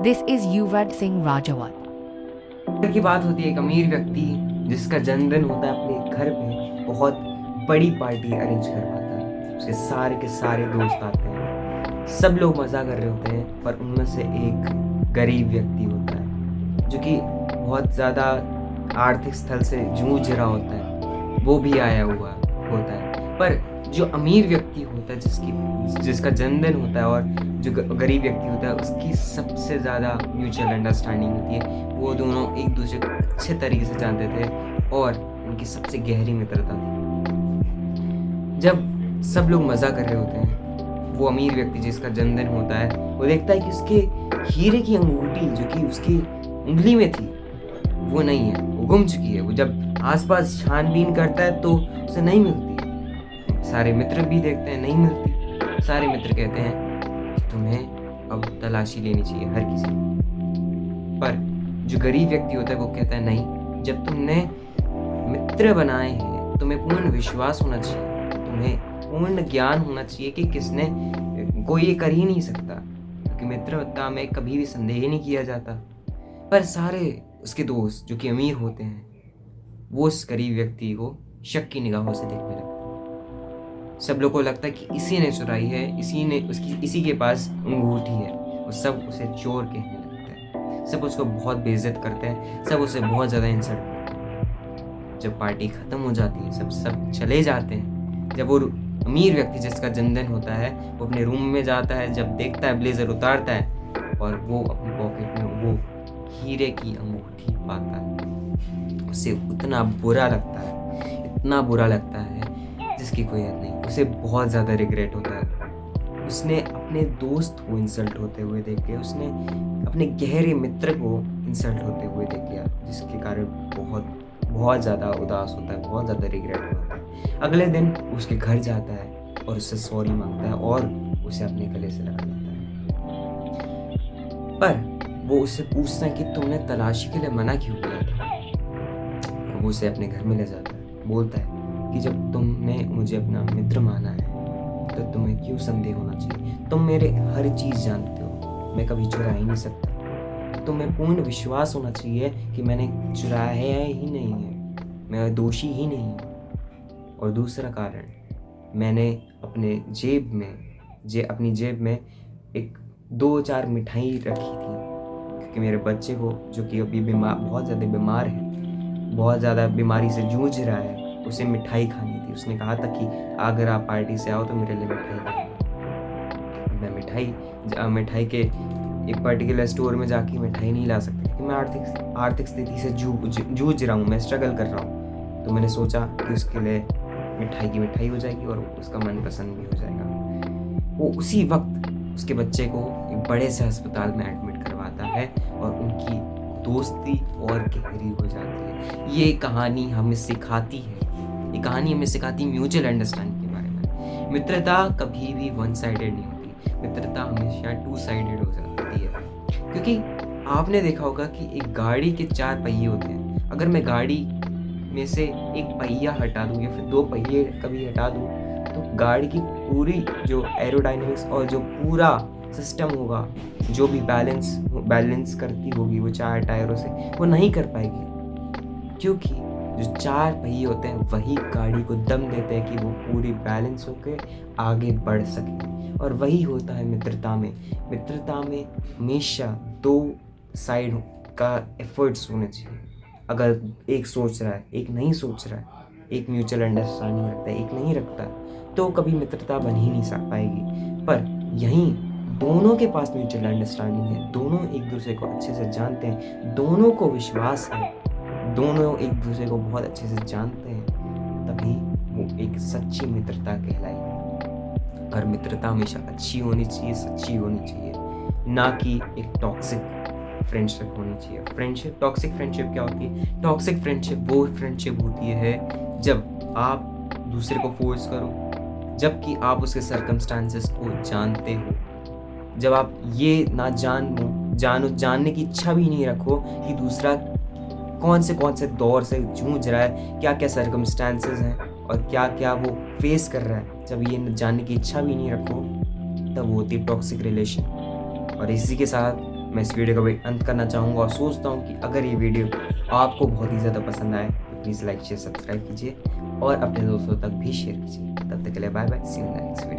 This is Yuvraj Singh Rajawat. की बात होती है एक अमीर व्यक्ति जिसका जन्मदिन होता है अपने घर पे बहुत बड़ी पार्टी अरेंज करवाता है। उसके सारे के सारे दोस्त आते हैं, सब लोग मज़ा कर रहे होते हैं, पर उनमें से एक गरीब व्यक्ति होता है जो कि बहुत ज़्यादा आर्थिक स्थल से जूझ रहा होता है, वो भी आया हुआ होता है। पर जो अमीर व्यक्ति होता है जिसका जन्मदिन होता है और जो गरीब व्यक्ति होता है उसकी सबसे ज़्यादा म्यूचुअल अंडरस्टैंडिंग होती है। वो दोनों एक दूसरे को अच्छे तरीके से जानते थे और उनकी सबसे गहरी मित्रता थी। जब सब लोग मज़ा कर रहे होते हैं, वो अमीर व्यक्ति जिसका जन्मदिन होता है वो देखता है कि उसके हीरे की अंगूठी जो कि उसकी उंगली में थी वो नहीं है, वो गुम चुकी है। वो जब आसपास छानबीन करता है तो उसे नहीं मिलती। सारे मित्र भी देखते हैं, नहीं मिलती। सारे मित्र कहते हैं कि तुम्हें अब तलाशी लेनी चाहिए हर किसी की। पर जो गरीब व्यक्ति होता है वो कहता है नहीं, जब तुमने मित्र बनाए हैं तुम्हें पूर्ण विश्वास होना चाहिए, तुम्हें पूर्ण ज्ञान होना चाहिए कि किसने कोई ये कर ही नहीं सकता, क्योंकि मित्रता में कभी भी संदेह नहीं किया जाता। पर सारे उसके दोस्त जो कि अमीर होते हैं वो उस गरीब व्यक्ति को शक की निगाहों से देखने लगते हैं। सब लोगों को लगता है कि इसी ने चुराई है, इसी के पास अंगूठी है। वो सब उसे चोर कहने लगते हैं, सब उसको बहुत बेइज्जत करते हैं, सब उसे बहुत ज़्यादा इंसल्ट करते हैं। जब पार्टी ख़त्म हो जाती है, सब चले जाते हैं। जब वो अमीर व्यक्ति जिसका जन्मदिन होता है वो अपने रूम में जाता है, जब देखता है ब्लेजर उतारता है और वो अपनी पॉकेट में वो हीरे की अंगूठी पाता है, उसे इतना बुरा लगता है जिसकी कोई हद नहीं। उसे बहुत ज़्यादा रिग्रेट होता है। उसने अपने दोस्त को इंसल्ट होते हुए देख लिया, उसने अपने गहरे मित्र को इंसल्ट होते हुए देख लिया, जिसके कारण बहुत ज़्यादा उदास होता है, बहुत ज़्यादा रिग्रेट होता है। अगले दिन उसके घर जाता है और उससे सॉरी मांगता है और उसे अपने गले से लगा लेता है। पर वो उससे पूछता है कि तुमने तलाशी के लिए मना क्यों किया था। वो उसे अपने घर में ले जाता है, बोलता है कि जब तुमने मुझे अपना मित्र माना है तो तुम्हें क्यों संदेह होना चाहिए। तुम मेरे हर चीज़ जानते हो, मैं कभी चुरा ही नहीं सकता। तुम्हें पूर्ण विश्वास होना चाहिए कि मैंने चुराया है ही नहीं है, मैं दोषी ही नहीं हूँ। और दूसरा कारण, मैंने अपनी जेब में एक 2-4 मिठाई रखी थी, क्योंकि मेरे बच्चे को जो कि अभी बहुत ज़्यादा बीमार है, बहुत ज़्यादा बीमारी से जूझ रहा है, उसे मिठाई खानी थी। उसने कहा था कि अगर आप पार्टी से आओ तो मेरे लिए मिठाई लाना। मैं मिठाई के एक पर्टिकुलर स्टोर में जाके मिठाई नहीं ला सकती, क्योंकि मैं आर्थिक स्थिति से जूझ रहा हूँ, मैं स्ट्रगल कर रहा हूँ। तो मैंने सोचा कि उसके लिए मिठाई हो जाएगी और उसका मनपसंद भी हो जाएगा। वो उसी वक्त उसके बच्चे को एक बड़े से अस्पताल में एडमिट करवाता है और उनकी दोस्ती और गहरी हो जाती है। ये कहानी हमें सिखाती म्यूचुअल अंडरस्टैंडिंग के बारे में। मित्रता कभी भी वन साइडेड नहीं होती, मित्रता हमेशा टू साइडेड हो जाती है। क्योंकि आपने देखा होगा कि एक गाड़ी के 4 पहिए होते हैं। अगर मैं गाड़ी में से एक पहिया हटा दूँ या फिर 2 पहिए कभी हटा दूँ तो गाड़ी की पूरी जो एरोडायनेमिक्स और जो पूरा सिस्टम होगा, जो भी बैलेंस करती होगी वो 4 टायरों से, वो नहीं कर पाएगी। क्योंकि जो 4 पहिए होते हैं वही गाड़ी को दम देते हैं कि वो पूरी बैलेंस होकर आगे बढ़ सके। और वही होता है मित्रता में हमेशा 2 साइड का एफर्ट्स होने चाहिए। अगर एक सोच रहा है, एक नहीं सोच रहा है, एक म्यूचुअल अंडरस्टैंडिंग रखता है, एक नहीं रखता, तो कभी मित्रता बन ही नहीं पाएगी। पर यहीं दोनों के पास म्यूचुअल अंडरस्टैंडिंग है, दोनों एक दूसरे को अच्छे से जानते हैं, दोनों को विश्वास है, दोनों एक दूसरे को बहुत अच्छे से जानते हैं, तभी वो एक सच्ची मित्रता कहलाएगी। और मित्रता हमेशा अच्छी होनी चाहिए, सच्ची होनी चाहिए, ना कि एक टॉक्सिक फ्रेंडशिप होनी चाहिए। टॉक्सिक फ्रेंडशिप क्या होती है? टॉक्सिक फ्रेंडशिप वो फ्रेंडशिप होती है जब आप दूसरे को फोर्स करो, जबकि आप उसके सर्कमस्टांसेस को जानते हो, जब आप ये ना जानने की इच्छा भी नहीं रखो कि दूसरा कौन से दौर से जूझ रहा है, क्या क्या सर्कमस्टांसेस हैं और क्या क्या वो फेस कर रहा है, जब ये जानने की इच्छा भी नहीं रखो, तब वो होती है टॉक्सिक रिलेशन। और इसी के साथ मैं इस वीडियो का भी अंत करना चाहूँगा और सोचता हूँ कि अगर ये वीडियो आपको बहुत ही ज़्यादा पसंद आए तो प्लीज़ लाइक शेयर सब्सक्राइब कीजिए और अपने दोस्तों तक भी शेयर कीजिए। तब तक के लिए bye bye, see you in the next video.